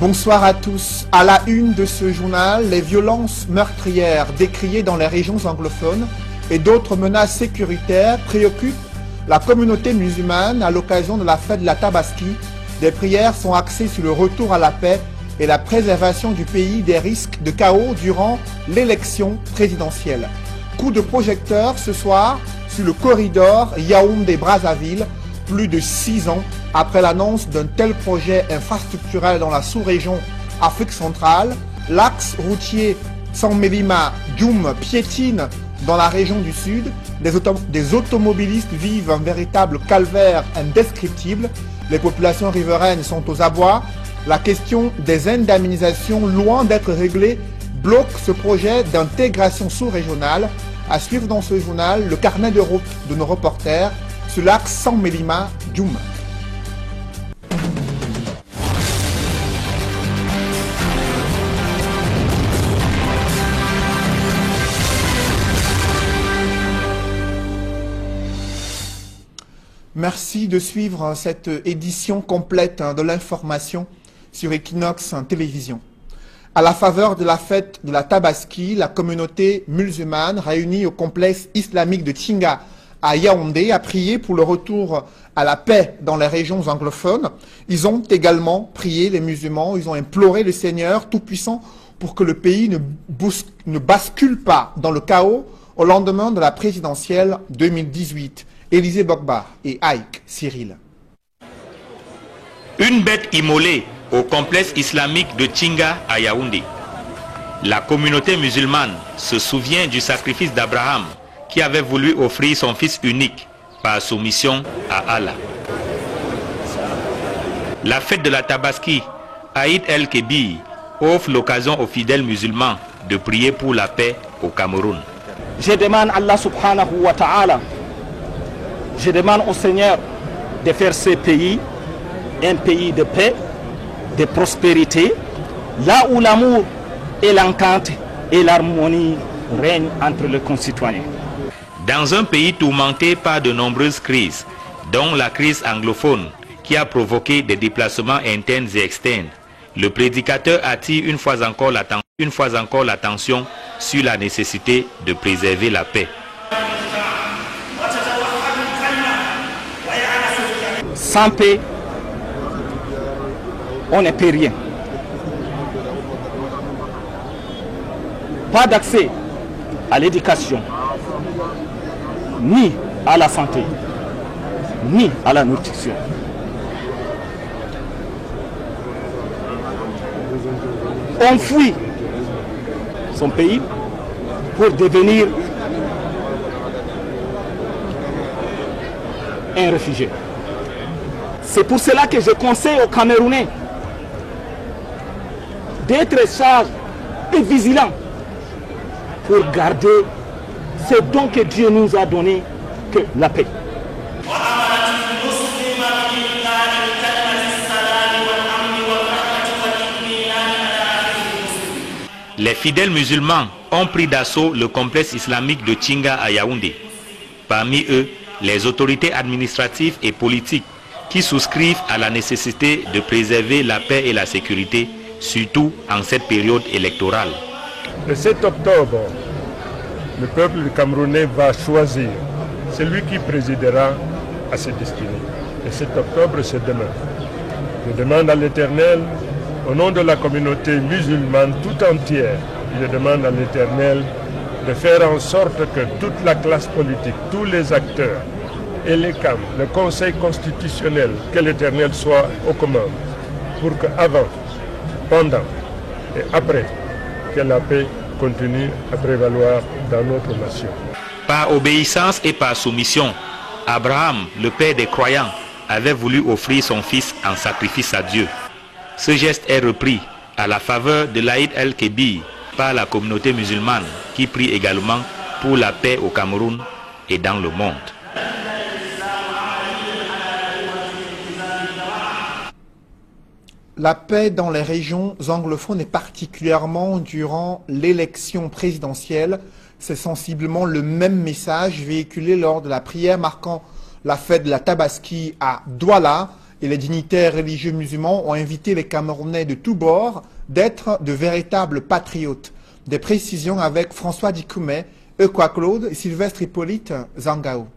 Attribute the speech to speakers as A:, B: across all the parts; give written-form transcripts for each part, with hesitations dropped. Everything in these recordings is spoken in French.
A: Bonsoir à tous. À la une de ce journal, les violences meurtrières décriées dans les régions anglophones et d'autres menaces sécuritaires préoccupent la communauté musulmane à l'occasion de la fête de la Tabaski. Des prières sont axées sur le retour à la paix et la préservation du pays des risques de chaos durant l'élection présidentielle. Coup de projecteur ce soir sur le corridor Yaoundé-Brazzaville, plus de 6 ans après l'annonce d'un tel projet infrastructurel dans la sous-région Afrique centrale. L'axe routier Saint-Mélima-Djoum piétine dans la région du sud. Des automobilistes vivent un véritable calvaire indescriptible. Les populations riveraines sont aux abois. La question des indemnisations, loin d'être réglée, bloque ce projet d'intégration sous-régionale. À suivre dans ce journal le carnet de route de nos reporters sur l'axe Saint-Mélima-Djoum. Merci de suivre cette édition complète de l'information sur Equinox Télévision. À la faveur de la fête de la Tabaski, la communauté musulmane réunie au complexe islamique de Tchinga à Yaoundé a prié pour le retour à la paix dans les régions anglophones. Ils ont également prié, les musulmans, ils ont imploré le Seigneur Tout-Puissant pour que le pays ne bascule pas dans le chaos au lendemain de la présidentielle 2018. Élisée Bogba et Aïk Cyril.
B: Une bête immolée au complexe islamique de Tchinga à Yaoundé. La communauté musulmane se souvient du sacrifice d'Abraham qui avait voulu offrir son fils unique par soumission à Allah. La fête de la Tabaski, Aïd el-Kébir, offre l'occasion aux fidèles musulmans de prier pour la paix au Cameroun.
C: Je demande à Allah subhanahu wa ta'ala, je demande au Seigneur de faire ce pays un pays de paix, de prospérité, là où l'amour et l'entente et l'harmonie règnent entre les concitoyens.
B: Dans un pays tourmenté par de nombreuses crises, dont la crise anglophone qui a provoqué des déplacements internes et externes, le prédicateur attire une fois encore l'attention sur la nécessité de préserver la paix.
C: Sans paix, on ne peut rien. Pas d'accès à l'éducation, ni à la santé, ni à la nutrition. On fuit son pays pour devenir un réfugié. C'est pour cela que je conseille aux Camerounais d'être sages et vigilants pour garder ce don que Dieu nous a donné, que la paix.
B: Les fidèles musulmans ont pris d'assaut le complexe islamique de Tchinga à Yaoundé. Parmi eux, les autorités administratives et politiques qui souscrivent à la nécessité de préserver la paix et la sécurité, surtout en cette période électorale.
D: Le 7 octobre, le peuple camerounais va choisir celui qui présidera à ses destinées. Le 7 octobre, c'est demain. Je demande à l'Éternel, au nom de la communauté musulmane tout entière, je demande à l'Éternel de faire en sorte que toute la classe politique, tous les acteurs, et les CAM, le Conseil constitutionnel, que l'Éternel soit aux commandes, pour qu'avant, pendant et après, que la paix continue à prévaloir dans notre nation.
B: Par obéissance et par soumission, Abraham, le père des croyants, avait voulu offrir son fils en sacrifice à Dieu. Ce geste est repris à la faveur de l'Aïd el-Kébir par la communauté musulmane qui prie également pour la paix au Cameroun et dans le monde.
A: La paix dans les régions anglophones et particulièrement durant l'élection présidentielle, c'est sensiblement le même message véhiculé lors de la prière marquant la fête de la Tabaski à Douala et les dignitaires religieux musulmans ont invité les Camerounais de tous bords d'être de véritables patriotes. Des précisions avec François Dikoumé, Eukwa Claude et Sylvestre Hippolyte Zangao.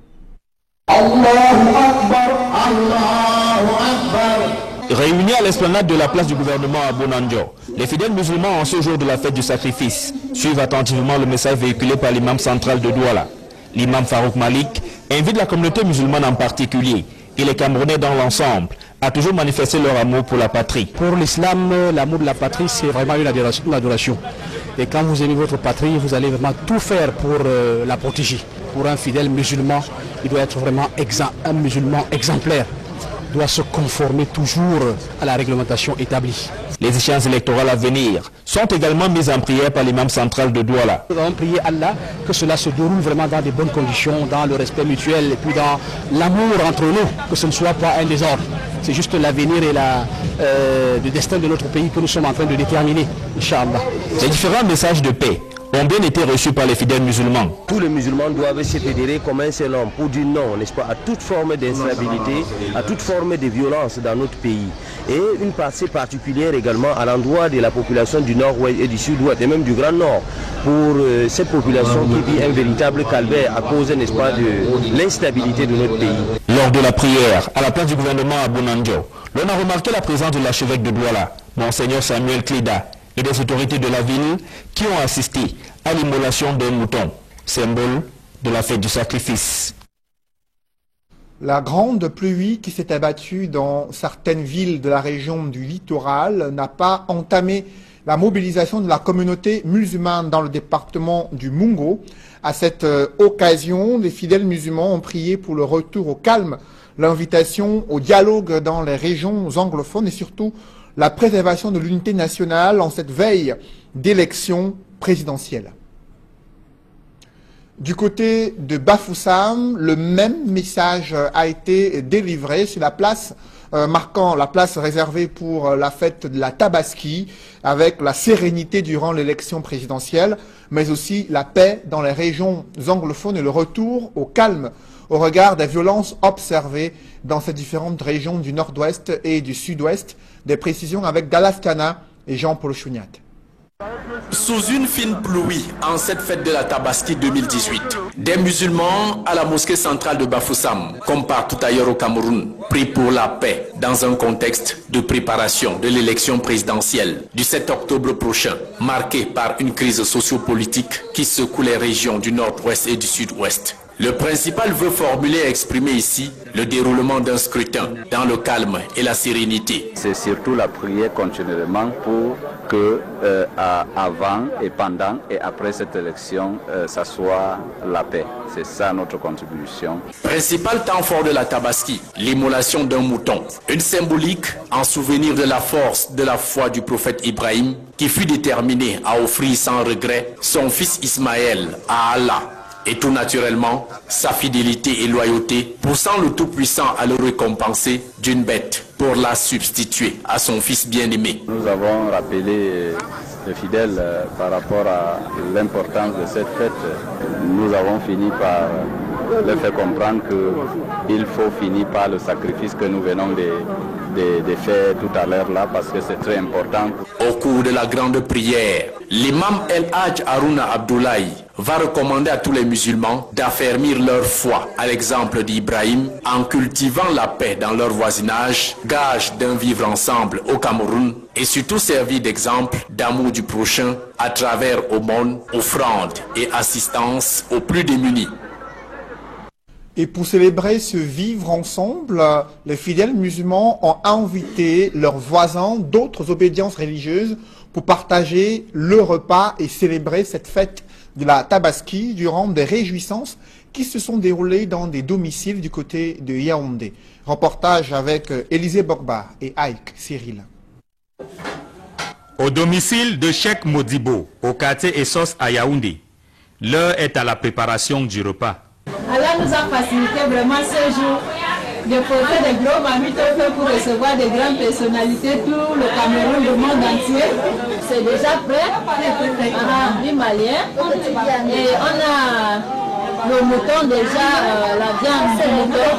E: Réunis à l'esplanade de la place du gouvernement à Bonanjo, les fidèles musulmans en ce jour de la fête du sacrifice suivent attentivement le message véhiculé par l'imam central de Douala. L'imam Farouk Malik invite la communauté musulmane en particulier et les Camerounais dans l'ensemble à toujours manifester leur amour pour la patrie.
F: Pour l'islam, l'amour de la patrie, c'est vraiment une adoration. Et quand vous aimez votre patrie, vous allez vraiment tout faire pour la protéger. Pour un fidèle musulman, il doit être vraiment un musulman exemplaire. Il doit se conformer toujours à la réglementation établie.
E: Les échéances électorales à venir sont également mises en prière par l'imam central de Douala.
F: Nous allons prier Allah que cela se déroule vraiment dans de bonnes conditions, dans le respect mutuel et puis dans l'amour entre nous, que ce ne soit pas un désordre. C'est juste l'avenir et le destin de notre pays que nous sommes en train de déterminer, Inch'Allah.
E: Ces différents messages de paix ont bien été reçus par les fidèles musulmans.
G: Tous les musulmans doivent se fédérer comme un seul homme pour dire non, n'est-ce pas, à toute forme d'instabilité, à toute forme de violence dans notre pays. Et une pensée particulière également à l'endroit de la population du nord-ouest et du sud-ouest et même du Grand Nord, pour cette population qui vit un véritable calvaire à cause, n'est-ce pas, de l'instabilité de notre pays.
E: Lors de la prière à la place du gouvernement à Bonanjo, l'on a remarqué la présence de l'archevêque de Douala, Monseigneur Samuel Klida, et des autorités de la ville qui ont assisté à l'immolation d'un mouton, symbole de la fête du sacrifice.
A: La grande pluie qui s'est abattue dans certaines villes de la région du littoral n'a pas entamé la mobilisation de la communauté musulmane dans le département du Mungo. À cette occasion, les fidèles musulmans ont prié pour le retour au calme, l'invitation au dialogue dans les régions anglophones et surtout la préservation de l'unité nationale en cette veille d'élection présidentielle. Du côté de Bafoussam, le même message a été délivré sur la place, marquant la place réservée pour la fête de la Tabaski, avec la sérénité durant l'élection présidentielle, mais aussi la paix dans les régions anglophones et le retour au calme au regard des violences observées dans ces différentes régions du nord-ouest et du sud-ouest. Des précisions avec Dallas Kana et Jean-Paul Chouniat.
H: Sous une fine pluie, en cette fête de la Tabaski 2018, des musulmans à la mosquée centrale de Bafoussam, comme partout ailleurs au Cameroun, prient pour la paix dans un contexte de préparation de l'élection présidentielle du 7 octobre prochain, marqué par une crise sociopolitique qui secoue les régions du nord-ouest et du sud-ouest. Le principal veut formuler et exprimer ici le déroulement d'un scrutin dans le calme et la sérénité.
I: C'est surtout la prière continuellement pour que avant et pendant et après cette élection, ça soit la paix. C'est ça notre contribution.
H: Principal temps fort de la Tabaski, l'immolation d'un mouton. Une symbolique en souvenir de la force de la foi du prophète Ibrahim qui fut déterminé à offrir sans regret son fils Ismaël à Allah. Et tout naturellement, sa fidélité et loyauté, poussant le Tout-Puissant à le récompenser d'une bête pour la substituer à son fils bien-aimé.
I: Nous avons rappelé les fidèles par rapport à l'importance de cette fête. Nous avons fini par leur faire comprendre qu'il faut finir par le sacrifice que nous venons de faire tout à l'heure là, parce que c'est très important.
H: Au cours de la grande prière, l'imam El Hadj Harouna Abdoulaye va recommander à tous les musulmans d'affermir leur foi à l'exemple d'Ibrahim en cultivant la paix dans leur voisinage, gage d'un vivre ensemble au Cameroun et surtout servir d'exemple d'amour du prochain à travers aumône, offrande et assistance aux plus démunis.
A: Et pour célébrer ce vivre ensemble, les fidèles musulmans ont invité leurs voisins d'autres obédiences religieuses pour partager le repas et célébrer cette fête de la Tabaski durant des réjouissances qui se sont déroulées dans des domiciles du côté de Yaoundé. Reportage avec Élisée Bogba et Aïk Cyril.
B: Au domicile de Cheikh Modibo, au quartier Essos à Yaoundé, l'heure est à la préparation du repas.
J: Allah nous a facilité vraiment ce jour de porter des gros mammifères pour recevoir des grandes personnalités, tout le Cameroun, le monde entier. C'est déjà prêt, du malien. Et on a le mouton déjà, la viande du mouton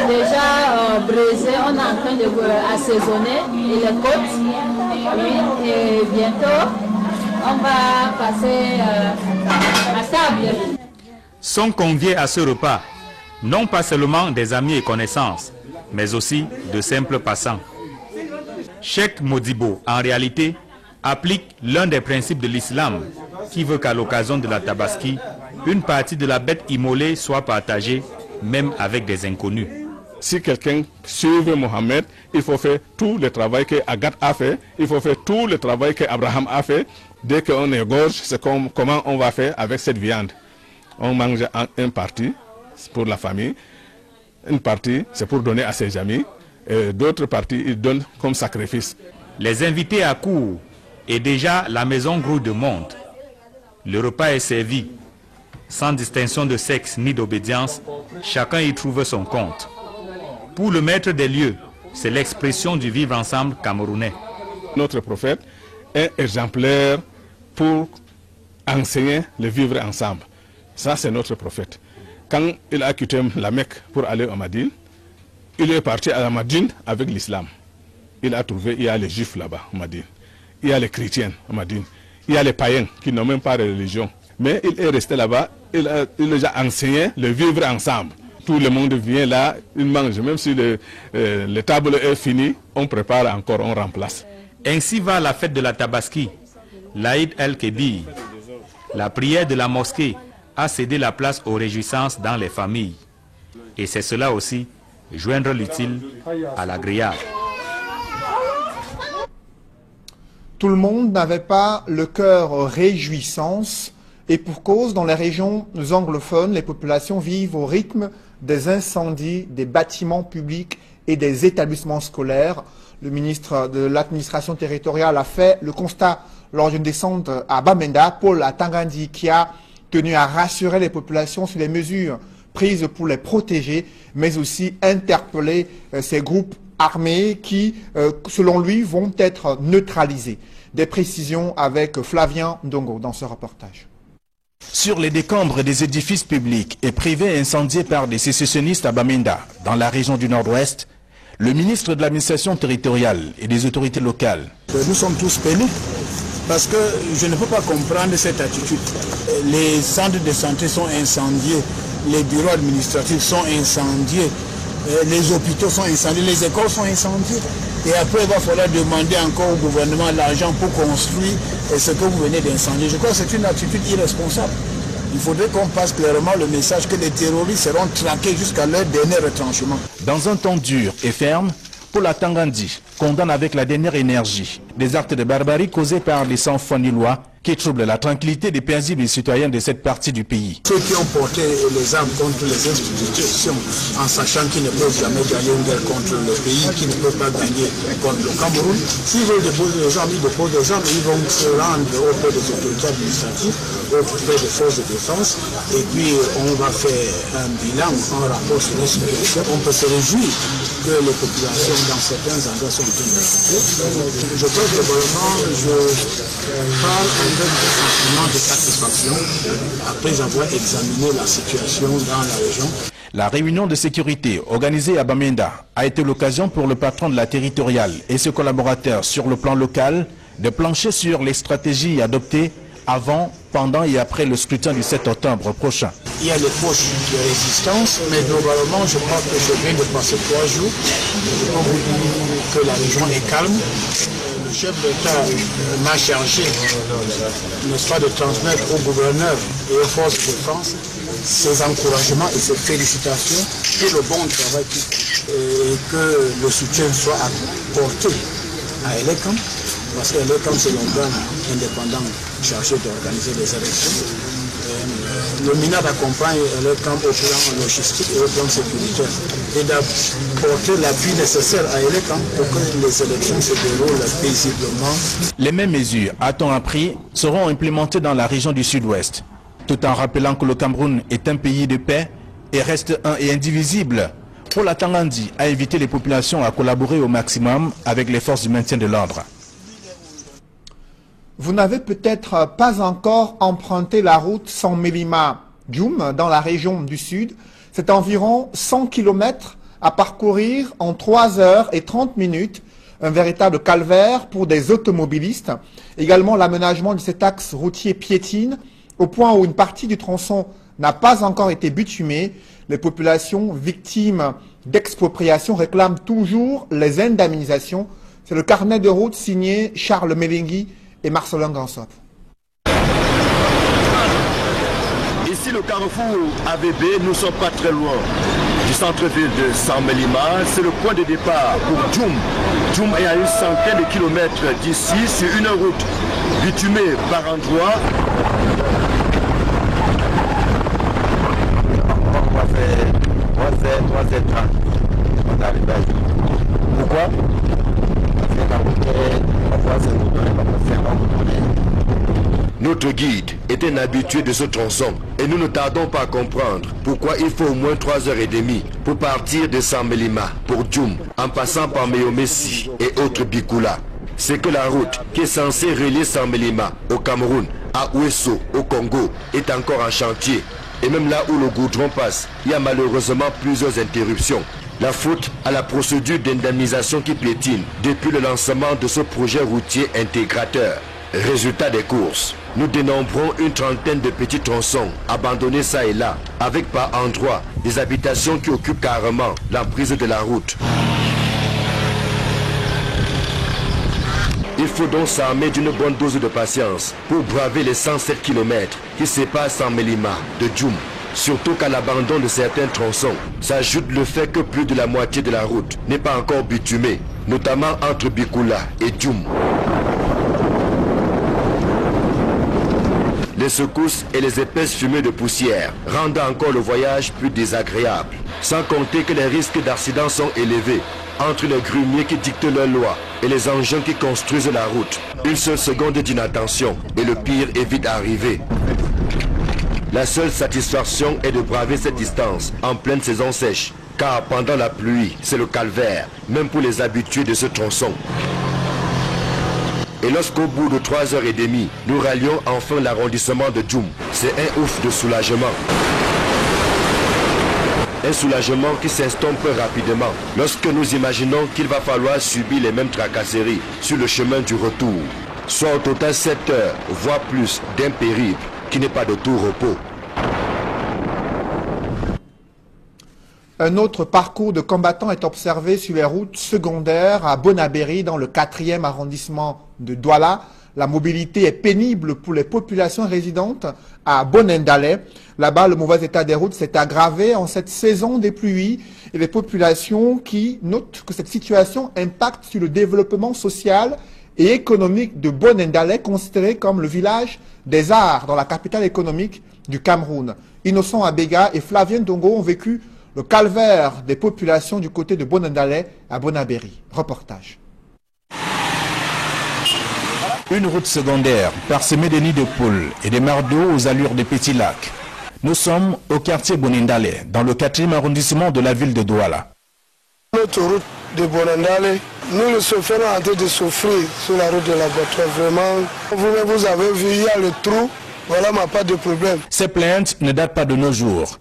J: déjà braisée, on est en train de assaisonner et les côtes. Oui, et bientôt on va passer à table.
B: Sont conviés à ce repas non pas seulement des amis et connaissances, mais aussi de simples passants. Cheikh Modibo, en réalité, applique l'un des principes de l'islam qui veut qu'à l'occasion de la tabaski, une partie de la bête immolée soit partagée, même avec des inconnus.
K: Si quelqu'un suit Mohamed, il faut faire tout le travail que Agathe a fait, il faut faire tout le travail que Abraham a fait. Dès qu'on égorge, c'est comment on va faire avec cette viande. On mange une partie pour la famille, une partie c'est pour donner à ses amis, et d'autres parties ils donnent comme sacrifice.
B: Les invités à court et déjà la maison grouille de monde. Le repas est servi, sans distinction de sexe ni d'obédience, chacun y trouve son compte. Pour le maître des lieux, c'est l'expression du vivre ensemble camerounais.
K: Notre prophète est exemplaire pour enseigner le vivre ensemble. Ça, c'est notre prophète. Quand il a quitté la Mecque pour aller à Madine, il est parti à la Madine avec l'islam. Il a trouvé, il y a les juifs là-bas, à Madine. Il y a les chrétiens, à Madine. Il y a les païens qui n'ont même pas de religion. Mais il est resté là-bas, il a enseigné le vivre ensemble. Tout le monde vient là, il mange. Même si le table est fini, on prépare encore, on remplace.
B: Ainsi va la fête de la Tabaski, l'Aïd el-Kébir. La prière de la mosquée a cédé la place aux réjouissances dans les familles. Et c'est cela aussi, joindre l'utile à l'agréable.
A: Tout le monde n'avait pas le cœur réjouissance, et pour cause, dans les régions anglophones, les populations vivent au rythme des incendies des bâtiments publics et des établissements scolaires. Le ministre de l'administration territoriale a fait le constat lors d'une descente à Bamenda, Paul Atangandi, qui a tenu à rassurer les populations sur les mesures prises pour les protéger, mais aussi interpeller ces groupes armés qui, selon lui, vont être neutralisés. Des précisions avec Flavien Ndongo dans ce reportage.
L: Sur les décombres des édifices publics et privés incendiés par des sécessionnistes à Bamenda, dans la région du Nord-Ouest, le ministre de l'administration territoriale et des autorités locales.
M: Nous sommes tous pénibles parce que je ne peux pas comprendre cette attitude. Les centres de santé sont incendiés, les bureaux administratifs sont incendiés, les hôpitaux sont incendiés, les écoles sont incendiées. Et après, il va falloir demander encore au gouvernement l'argent pour construire ce que vous venez d'incendier. Je crois que c'est une attitude irresponsable. Il faudrait qu'on passe clairement le message que les terroristes seront traqués jusqu'à leur dernier retranchement.
L: Dans un ton dur et ferme, Paul Atangandi condamne avec la dernière énergie des actes de barbarie causés par les sans-foi ni loi qui troublent la tranquillité des paisibles citoyens de cette partie du pays.
M: Ceux qui ont porté les armes contre les institutions en sachant qu'ils ne peuvent jamais gagner une guerre contre le pays, qu'ils ne peuvent pas gagner contre le Cameroun, s'ils veulent déposer les armes, ils déposent les armes, ils vont se rendre auprès des autorités administratives, auprès des forces de défense, et puis on va faire un bilan, un rapport sur la situation. On peut se réjouir que les populations dans certains endroits sont inquiétées. Je pense que vraiment, je parle avec un sentiment de satisfaction après avoir examiné la situation dans la région.
L: La réunion de sécurité organisée à Bamenda a été l'occasion pour le patron de la territoriale et ses collaborateurs sur le plan local de plancher sur les stratégies adoptées avant, pendant et après le scrutin du 7 octobre prochain.
M: Il y a les poches de résistance, mais globalement, je crois que je viens de passer 3 jours. Je peux vous dire que la région est calme. Le chef d'État m'a chargé, n'est-ce pas, de transmettre au gouverneur et aux forces de défense ses encouragements et ses félicitations pour le bon travail et que le soutien soit apporté à Elekam. Parce que l'ECAM, c'est l'organe indépendant chargé d'organiser les élections. Le MINAD accompagne l'ECAM au plan logistique et au plan sécuritaire et d'apporter l'appui nécessaire à l'ECAM pour que les élections se déroulent paisiblement.
L: Les mêmes mesures, a-t-on appris, seront implémentées dans la région du Sud-Ouest, tout en rappelant que le Cameroun est un pays de paix et reste un et indivisible. Paul Atangandi a invité les populations à collaborer au maximum avec les forces du maintien de l'ordre. Vous
A: n'avez peut-être pas encore emprunté la route sans Mélima Djoum, dans la région du Sud. C'est environ 100 km à parcourir en 3 heures et 30 minutes. Un véritable calvaire pour des automobilistes. Également l'aménagement de cet axe routier piétine, au point où une partie du tronçon n'a pas encore été bitumée. Les populations victimes d'expropriation réclament toujours les indemnisations. C'est le carnet de route signé Charles Melingui et Marcelin Gansop.
N: Ici, le carrefour AVB, nous ne sommes pas très loin du centre-ville de Saint-Mélima. C'est le point de départ pour Djoum. Djoum est à une centaine de kilomètres d'ici, sur une route bitumée par endroits.
O: On va faire 3h30. On arrive à Djoum. Pourquoi? Parce que la route, on va se retourner, on va faire retourner.
N: Notre guide est un habitué de ce tronçon et nous ne tardons pas à comprendre pourquoi il faut au moins 3h30 pour partir de Saint-Mélima pour Djoum en passant par Méomessi et autres Bikoula. C'est que la route qui est censée relier Saint-Mélima au Cameroun à Ouesso au Congo est encore en chantier. Et même là où le goudron passe, il y a malheureusement plusieurs interruptions. La faute à la procédure d'indemnisation qui piétine depuis le lancement de ce projet routier intégrateur. Résultat des courses, nous dénombrons une trentaine de petits tronçons abandonnés ça et là, avec par endroits des habitations qui occupent carrément l'emprise de la route. Il faut donc s'armer d'une bonne dose de patience pour braver les 107 km qui séparent Saint-Mélima de Djoum. Surtout qu'à l'abandon de certains tronçons, s'ajoute le fait que plus de la moitié de la route n'est pas encore bitumée, notamment entre Bikoula et Djoum. Les secousses et les épaisses fumées de poussière rendent encore le voyage plus désagréable. Sans compter que les risques d'accident sont élevés entre les grumiers qui dictent leurs lois et les engins qui construisent la route. Une seule seconde d'inattention et le pire est vite arrivé. La seule satisfaction est de braver cette distance en pleine saison sèche, car pendant la pluie, c'est le calvaire, même pour les habitués de ce tronçon. Et lorsqu'au bout de 3h30, nous rallions enfin l'arrondissement de Djoum, c'est un ouf de soulagement. Un soulagement qui s'estompe rapidement lorsque nous imaginons qu'il va falloir subir les mêmes tracasseries sur le chemin du retour. Soit au total 7 heures, voire plus, d'un périple qui n'est pas de tout repos.
A: Un autre parcours de combattants est observé sur les routes secondaires à Bonabéry, dans le 4e arrondissement de Douala. La mobilité est pénible pour les populations résidentes à Bonendalé. Là-bas, le mauvais état des routes s'est aggravé en cette saison des pluies et les populations qui notent que cette situation impacte sur le développement social et économique de Bonendalé, considéré comme le village des arts dans la capitale économique du Cameroun. Innocent Abega et Flavien Dongo ont vécu le calvaire des populations du côté de Bonendalé à Bonabéry. Reportage.
L: Une route secondaire parsemée de nids de poules et des mares d'eau aux allures de petits lacs. Nous sommes au quartier Bonendalé, dans le 4e arrondissement de la ville de Douala.
P: Notre route de Bonendalé, nous le chauffeurs en train de souffrir sur la route de l'abattoir. Vraiment, vous avez vu, il y a le trou, voilà, mais pas de problème.
L: Ces plaintes ne datent pas de nos jours.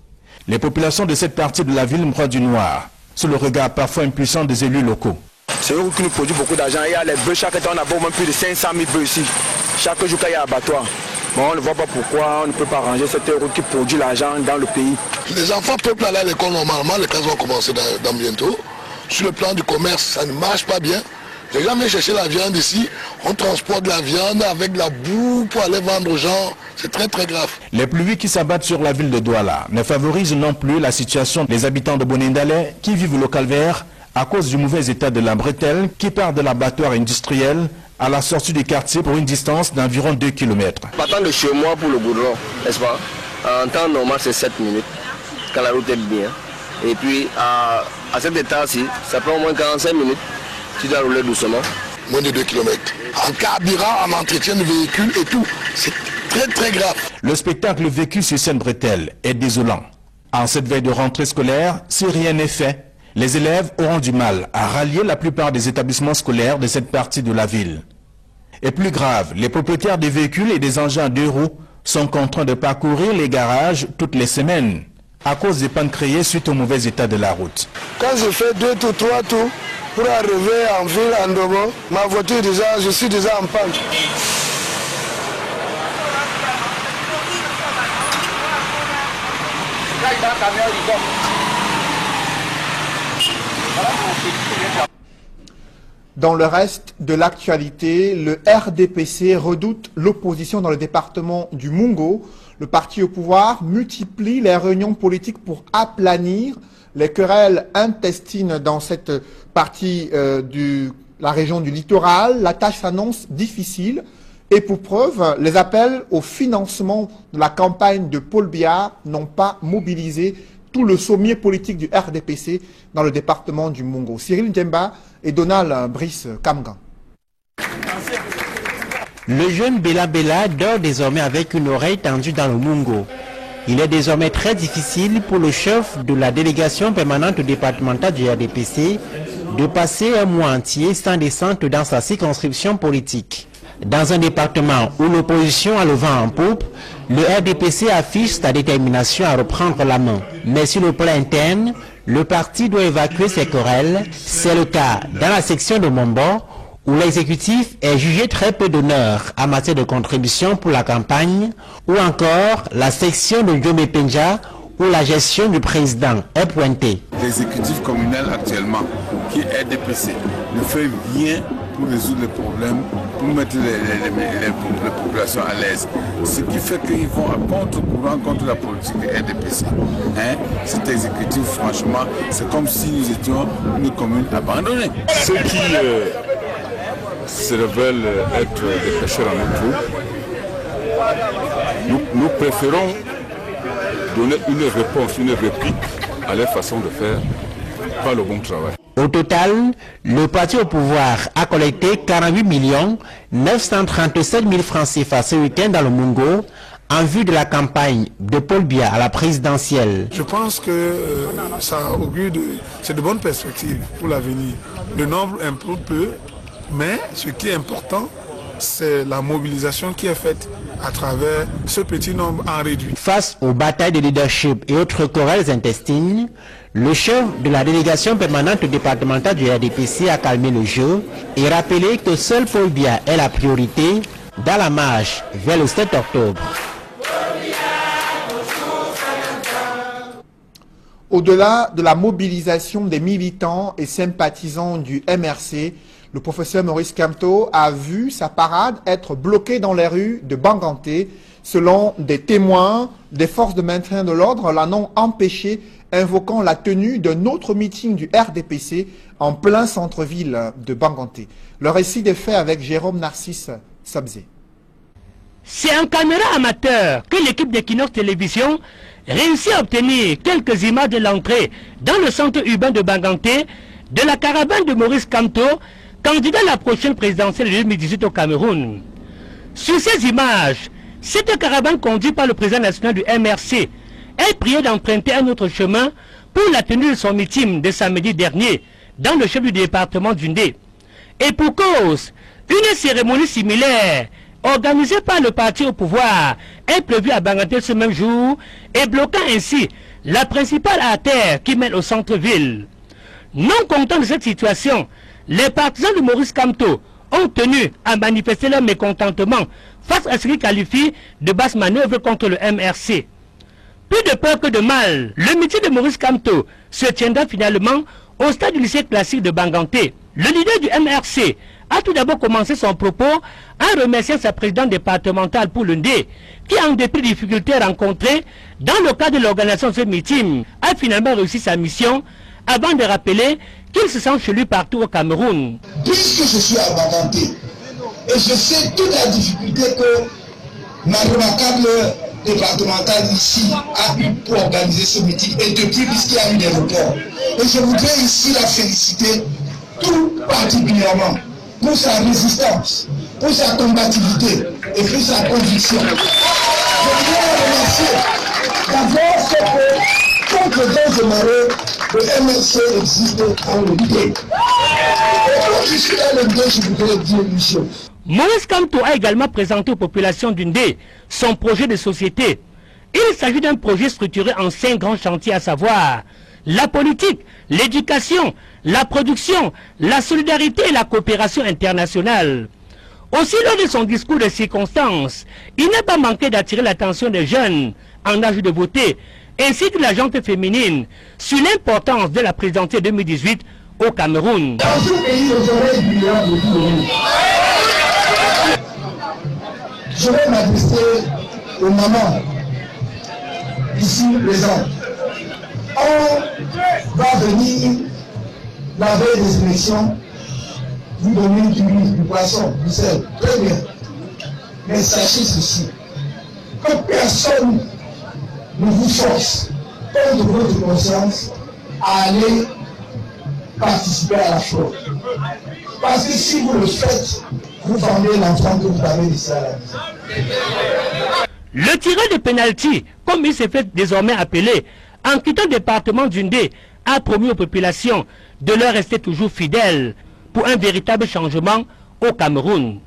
L: Les populations de cette partie de la ville me croient du noir, sous le regard parfois impuissant des élus locaux.
Q: C'est eux qui nous produisent beaucoup d'argent. Il y a les bœufs, chaque temps on a au moins plus de 500 000 bœufs ici. Chaque jour qu'il y a un abattoir. Bon, on ne voit pas pourquoi on ne peut pas ranger cette route qui produit l'argent dans le pays.
R: Les enfants peuvent aller à l'école normalement, les classes vont commencer dans bientôt. Sur le plan du commerce, ça ne marche pas bien. Les gens viennent chercher la viande ici, on transporte la viande avec la boue pour aller vendre aux gens. C'est très très grave.
L: Les pluies qui s'abattent sur la ville de Douala ne favorisent non plus la situation des habitants de Bonendalé qui vivent le calvaire à cause du mauvais état de la bretelle qui part de l'abattoir industriel à la sortie du quartier pour une distance d'environ 2 km.
G: Partant de chez moi pour le goudron, n'est-ce pas? En temps normal, c'est 7 minutes, quand la route est bien. Et puis, à cet état-ci, ça prend au moins 45 minutes. Tu dois rouler doucement.
R: Moins de 2 km. En carburant, en entretien de véhicule et tout, c'est très très grave.
L: Le spectacle vécu sur Seine-Bretelle est désolant. En cette veille de rentrée scolaire, si rien n'est fait, les élèves auront du mal à rallier la plupart des établissements scolaires de cette partie de la ville. Et plus grave, les propriétaires des véhicules et des engins à 2 roues sont contraints de parcourir les garages toutes les semaines à cause des pannes créées suite au mauvais état de la route.
P: Quand je fais 2 tours, 3 tours pour arriver en ville, en Dobo, ma voiture je suis déjà en panne.
A: Dans le reste de l'actualité, le RDPC redoute l'opposition dans le département du Mungo. Le parti au pouvoir multiplie les réunions politiques pour aplanir les querelles intestines dans cette partie de la région du littoral. La tâche s'annonce difficile et pour preuve, les appels au financement de la campagne de Paul Biya n'ont pas mobilisé tout le sommier politique du RDPC dans le département du Mungo. Cyril Ndjemba et Donald Brice Kamgan.
S: Le jeune Bella Bella dort désormais avec une oreille tendue dans le Mungo. Il est désormais très difficile pour le chef de la délégation permanente départementale du RDPC de passer un mois entier sans descente dans sa circonscription politique. Dans un département où l'opposition a le vent en poupe, le RDPC affiche sa détermination à reprendre la main. Mais sur le plan interne, le parti doit évacuer ses querelles. C'est le cas dans la section de Mombo, où l'exécutif est jugé très peu d'honneur en matière de contribution pour la campagne, ou encore la section de Djomé Penja, où la gestion du président est pointée.
T: L'exécutif communal actuellement, qui est RDPC, ne fait rien pour résoudre les problèmes, pour mettre les populations à l'aise. Ce qui fait qu'ils vont à contre-courant contre la politique de RDPC. Cet exécutif, franchement, c'est comme si nous étions une commune abandonnée.
U: Ceux qui se révèlent être des pêcheurs en eau, nous préférons donner une réponse, une réplique à leur façon de faire, pas le bon travail.
S: Au total, le parti au pouvoir a collecté 48 937 000 francs CFA ce week-end dans le Mungo en vue de la campagne de Paul Biya à la présidentielle.
P: Je pense que ça augure c'est de bonnes perspectives pour l'avenir. Le nombre importe peu, mais ce qui est important, c'est la mobilisation qui est faite à travers ce petit nombre en réduit.
S: Face aux batailles de leadership et autres querelles intestines, le chef de la délégation permanente départementale du RDPC a calmé le jeu et rappelé que seul Paul Biya est la priorité dans la marche vers le 7 octobre.
A: Au-delà de la mobilisation des militants et sympathisants du MRC, le professeur Maurice Kamto a vu sa parade être bloquée dans les rues de Banganté. Selon des témoins, des forces de maintien de l'ordre l'en ont empêché, invoquant la tenue d'un autre meeting du RDPC en plein centre-ville de Banganté. Le récit des faits avec Jérôme Narcisse Sabzé.
V: C'est en caméra amateur que l'équipe d'Equinox Télévision réussit à obtenir quelques images de l'entrée dans le centre urbain de Banganté de la caravane de Maurice Kamto, candidat à la prochaine présidentielle de 2018 au Cameroun. Sur ces images, cette caravane conduite par le président national du MRC est prié d'emprunter un autre chemin pour la tenue de son meeting de samedi dernier dans le chef du département du Ndé. Et pour cause, une cérémonie similaire organisée par le parti au pouvoir est prévue à Banganté ce même jour et bloquant ainsi la principale artère qui mène au centre-ville. Non contents de cette situation, les partisans de Maurice Kamto ont tenu à manifester leur mécontentement face à ce qu'ils qualifient de basse manœuvre contre le MRC. Plus de peur que de mal, le meeting de Maurice Kamto se tiendra finalement au stade du lycée classique de Banganté. Le leader du MRC a tout d'abord commencé son propos en remerciant sa présidente départementale pour le Ndé, qui, en dépit des difficultés rencontrées dans le cadre de l'organisation de ce meeting, a finalement réussi sa mission avant de rappeler qu'il se sent chez lui partout au Cameroun.
W: Puisque je suis à Banganté et je sais toute la difficulté que ma remarquable départementale ici a eu pour organiser ce meeting et depuis puisqu'il y a eu des reports. Et je voudrais ici la féliciter tout particulièrement pour sa résistance, pour sa combativité et pour sa conviction. Je voudrais la remercier d'avoir fait que contre les demeurés, le MRC existe dans le Ndé. Et quand je suis dans le Ndé, je voudrais dire une chose.
V: Maurice Kamto a également présenté aux populations d'Undé son projet de société. Il s'agit d'un projet structuré en 5 grands chantiers, à savoir la politique, l'éducation, la production, la solidarité et la coopération internationale. Aussi, lors de son discours de circonstance, il n'a pas manqué d'attirer l'attention des jeunes en âge de voter, ainsi que la gente féminine, sur l'importance de la présidentielle 2018 au Cameroun.
W: Dans ce pays, les oreilles brillantes de tout. Je vais m'adresser aux mamans ici présentes. On va venir, la veille des élections, vous donner du riz, du poisson, du sel. Très bien. Mais sachez ceci, que personne ne vous force, contre votre conscience, à aller participer à la fraude. Parce que si vous le faites, vous vendez l'enfant que vous avez laissé à la maison.
V: Le tireur de pénalty, comme il s'est fait désormais appeler, en quittant le département d'Undé, a promis aux populations de leur rester toujours fidèles pour un véritable changement au Cameroun.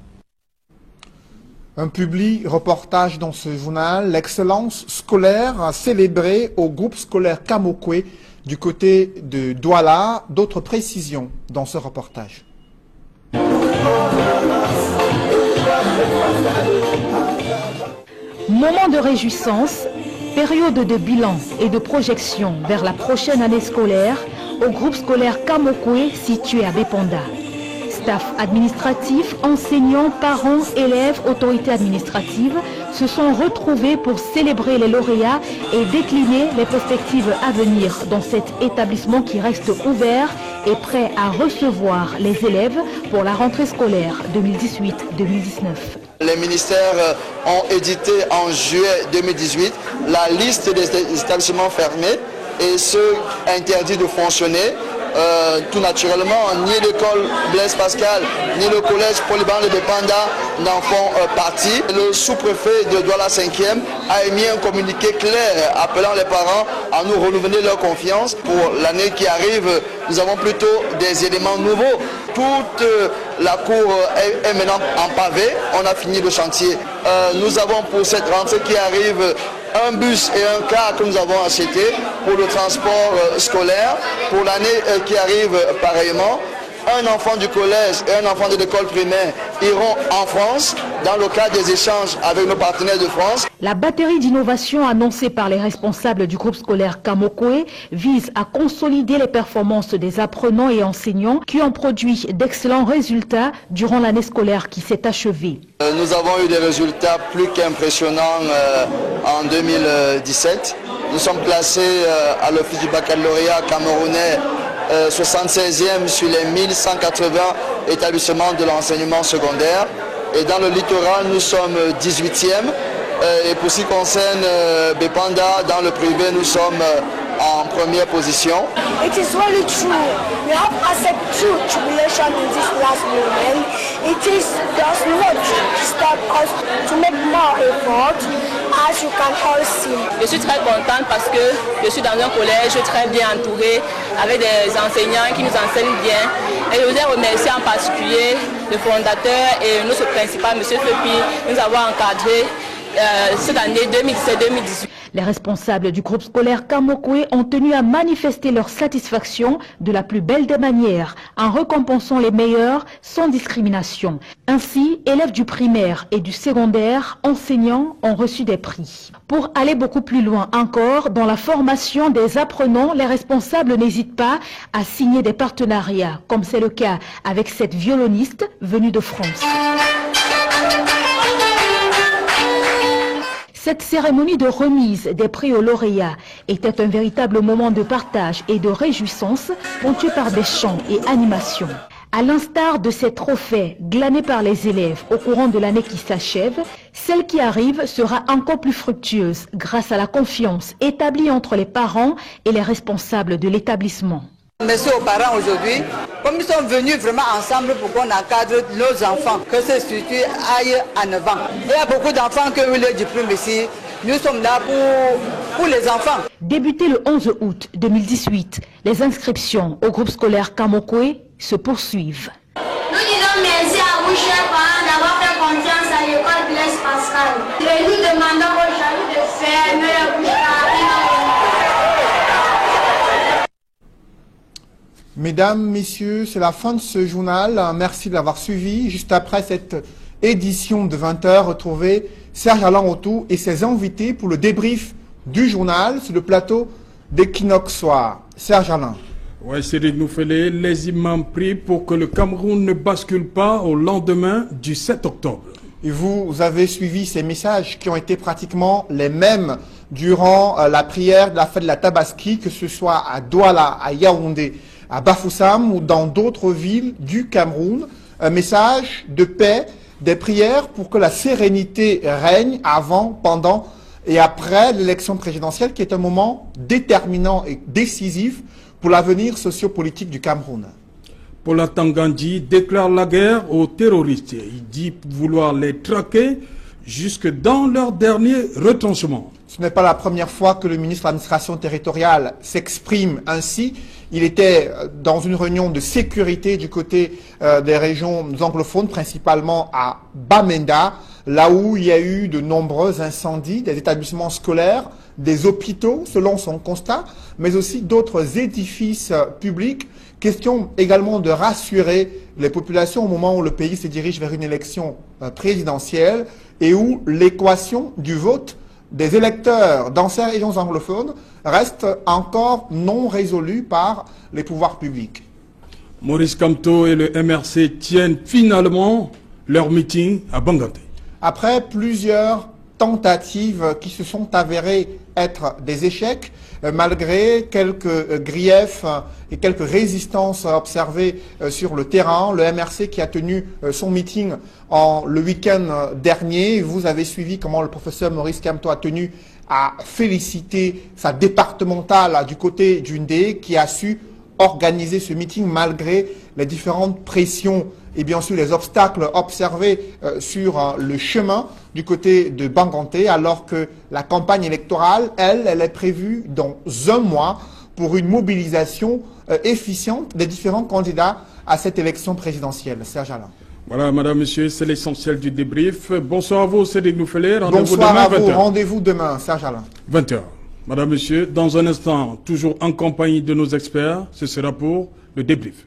A: Un public reportage dans ce journal, l'excellence scolaire a célébré au groupe scolaire Kamokwe du côté de Douala. D'autres précisions dans ce reportage.
C: Moment de réjouissance, période de bilan et de projection vers la prochaine année scolaire au groupe scolaire Kamokwe situé à Bépanda. Staff administratif, enseignants, parents, élèves, autorités administratives se sont retrouvés pour célébrer les lauréats et décliner les perspectives à venir dans cet établissement qui reste ouvert et prêt à recevoir les élèves pour la rentrée scolaire 2018-2019.
D: Les ministères ont édité en juillet 2018 la liste des établissements fermés et ceux interdits de fonctionner. Tout naturellement, ni l'école Blaise Pascal, ni le collège polyvalent de Bépanda n'en font partie. Le sous-préfet de Douala 5e a émis un communiqué clair appelant les parents à nous renouveler leur confiance. Pour l'année qui arrive, nous avons plutôt des éléments nouveaux. Toute la cour est maintenant en pavé, on a fini le chantier. Nous avons pour cette rentrée qui arrive un bus et un car que nous avons acheté pour le transport scolaire. Pour l'année qui arrive, pareillement, un enfant du collège et un enfant de l'école primaire iront en France dans le cadre des échanges avec nos partenaires de France.
C: La batterie d'innovation annoncée par les responsables du groupe scolaire Kamokwe vise à consolider les performances des apprenants et enseignants qui ont produit d'excellents résultats durant l'année scolaire qui s'est achevée.
D: Nous avons eu des résultats plus qu'impressionnants en 2017. Nous sommes classés à l'office du baccalauréat camerounais 76e sur les 1180 établissements de l'enseignement secondaire. Et dans le littoral, nous sommes 18e. Et pour ce qui concerne Bépanda, dans le privé, nous sommes en première position.
F: It is really true. We have accepted true tribulation in this last moment. It is does not stop us to make more effort, as you can all see.
X: Je suis très contente parce que je suis dans un collège très bien entouré, avec des enseignants qui nous enseignent bien. Et je voudrais remercier en particulier le fondateur et notre principal, M. Fepi, nous avons encadré cette année 2017-2018.
C: Les responsables du groupe scolaire Kamokwe ont tenu à manifester leur satisfaction de la plus belle des manières en récompensant les meilleurs sans discrimination. Ainsi, élèves du primaire et du secondaire, enseignants ont reçu des prix. Pour aller beaucoup plus loin encore, dans la formation des apprenants, les responsables n'hésitent pas à signer des partenariats, comme c'est le cas avec cette violoniste venue de France. Cette cérémonie de remise des prix aux lauréats était un véritable moment de partage et de réjouissance, ponctué par des chants et animations. À l'instar de ces trophées glanés par les élèves au courant de l'année qui s'achève, celle qui arrive sera encore plus fructueuse grâce à la confiance établie entre les parents et les responsables de l'établissement.
Y: Merci aux parents aujourd'hui. Comme nous sommes venus vraiment ensemble pour qu'on encadre nos enfants, que ce structure aille en avant. Il y a beaucoup d'enfants qui ont eu le diplôme ici. Nous sommes là pour les enfants.
C: Débuté le 11 août 2018, les inscriptions au groupe scolaire Kamokwe se poursuivent.
F: Nous disons merci à vous, chers parents, d'avoir Et nous demandons aujourd'hui de fermer la bouche.
A: Mesdames, Messieurs, c'est la fin de ce journal. Merci de l'avoir suivi. Juste après cette édition de 20h, retrouvez Serge Alain Autou et ses invités pour le débrief du journal sur le plateau d'Equinox Soir. Serge Alain.
E: Oui, Cédric Noufélé, les imams prient pour que le Cameroun ne bascule pas au lendemain du 7 octobre.
A: Et vous avez suivi ces messages qui ont été pratiquement les mêmes durant la prière de la fête de la Tabaski, que ce soit à Douala, à Yaoundé, à Bafoussam ou dans d'autres villes du Cameroun. Un message de paix, des prières pour que la sérénité règne avant, pendant et après l'élection présidentielle, qui est un moment déterminant et décisif pour l'avenir sociopolitique du Cameroun.
E: Paula Tangandji déclare la guerre aux terroristes. Il dit vouloir les traquer jusque dans leur dernier retranchement.
A: Ce n'est pas la première fois que le ministre de l'administration territoriale s'exprime ainsi. Il était dans une réunion de sécurité du côté des régions anglophones, principalement à Bamenda, là où il y a eu de nombreux incendies, des établissements scolaires, des hôpitaux, selon son constat, mais aussi d'autres édifices publics. Question également de rassurer les populations au moment où le pays se dirige vers une élection présidentielle et où l'équation du vote des électeurs dans ces régions anglophones reste encore non résolue par les pouvoirs publics.
E: Maurice Kamto et le MRC tiennent finalement leur meeting à Banganté.
A: Après plusieurs tentatives qui se sont avérées être des échecs, malgré quelques griefs et quelques résistances observées sur le terrain, le MRC qui a tenu son meeting le week-end dernier, vous avez suivi comment le professeur Maurice Kamto a tenu à féliciter sa départementale du côté du Ndé qui a su organiser ce meeting malgré les différentes pressions et bien sûr les obstacles observés sur le chemin du côté de Banganté, alors que la campagne électorale, elle est prévue dans un mois pour une mobilisation efficiente des différents candidats à cette élection présidentielle. Serge Alain.
E: Voilà, madame, monsieur, c'est l'essentiel du débrief. Bonsoir à vous, Cédric Noufélé.
A: Bonsoir à vous, rendez-vous demain, Serge Alain.
E: 20h. Madame, monsieur, dans un instant, toujours en compagnie de nos experts, ce sera pour le débrief.